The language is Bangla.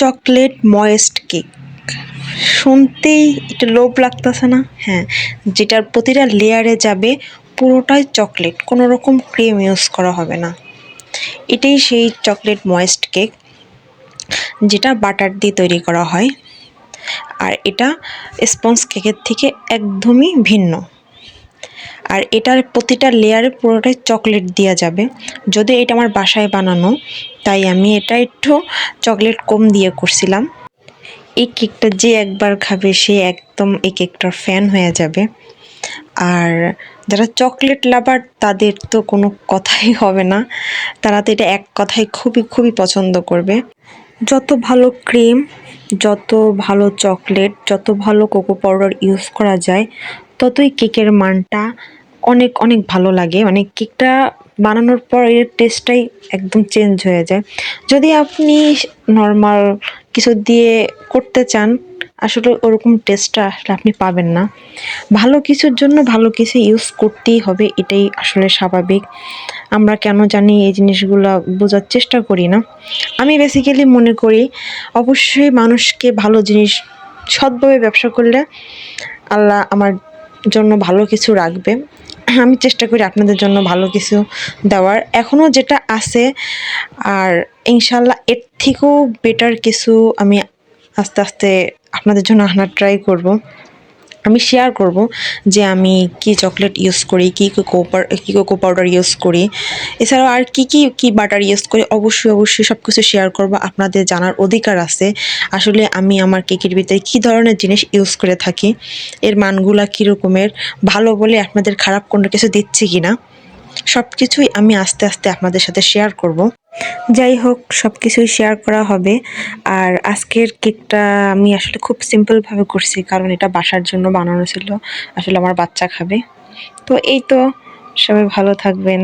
চকলেট ময়েস্ট কেক শুনতেই একটু লোভ লাগতেছে না? হ্যাঁ, যেটার প্রতিটা লেয়ারে যাবে পুরোটাই চকলেট, কোনো রকম ক্রিম ইউজ করা হবে না। এটাই সেই চকলেট ময়েস্ট কেক, যেটা বাটার দিয়ে তৈরি করা হয়। আর এটা স্পঞ্জ কেকের থেকে একদমই ভিন্ন। আর এটার প্রতিটা লেয়ারে পুরোটাই চকলেট দেওয়া যাবে। যদি এটা আমার বাসায় বানানো, তাই আমি এটা একটু চকলেট কম দিয়ে করছিলাম। এই কেকটা যে একবার খাবে সে একদম এই কেকটার ফ্যান হয়ে যাবে। আর যারা চকলেট লাভার তাদের তো কোনো কথাই হবে না, তারা তো এটা এক কথায় খুবই খুবই পছন্দ করবে। যত ভালো ক্রিম, যত ভালো চকলেট, যত ভালো কোকো পাউডার ইউজ করা যায়, ততই কেকের মানটা অনেক অনেক ভালো লাগে। মানে কেকটা বানানোর পর এর টেস্টটাই একদম চেঞ্জ হয়ে যায়। যদি আপনি নর্মাল কিছু দিয়ে করতে চান, আসলে ওরকম টেস্টটা আসলে আপনি পাবেন না। ভালো কিছুর জন্য ভালো কিছু ইউজ করতেই হবে, এটাই আসলে স্বাভাবিক। আমরা কেন জানি এই জিনিসগুলো বোঝার চেষ্টা করি না। আমি বেসিক্যালি মনে করি অবশ্যই মানুষকে ভালো জিনিস সৎভাবে ব্যবসা করলে আল্লাহ আমার জন্য ভালো কিছু রাখবে। আমি চেষ্টা করি আপনাদের জন্য ভালো কিছু দেওয়ার, এখনও যেটা আছে। আর ইনশাল্লাহ এর থেকেও বেটার কিছু আমি আস্তে আস্তে আপনাদের জন্য আনার ট্রাই করব। আমি শেয়ার করব যে আমি কি চকলেট ইউজ করি, কি কোকো পাউডার ইউজ করি, এছাড়াও আর কি বাটার ইউজ করি। অবশ্যই অবশ্যই সব কিছু শেয়ার করব, আপনাদের জানার অধিকার আছে আসলে আমি আমার কেকের ভিতরে কী ধরনের জিনিস ইউজ করে থাকি, এর মানগুলা কী রকমের, ভালো বলে আপনাদের খারাপ কোনো কিছু দিচ্ছি কি না, সব কিছুই আমি আস্তে আস্তে আপনাদের সাথে শেয়ার করব। যাই হোক, সব কিছুই শেয়ার করা হবে। আর আজকের কেকটা আমি আসলে খুব সিম্পলভাবে করছি, কারণ এটা বাসার জন্য বানানো ছিল, আসলে আমার বাচ্চা খাবে। তো এই তো, সবাই ভালো থাকবেন।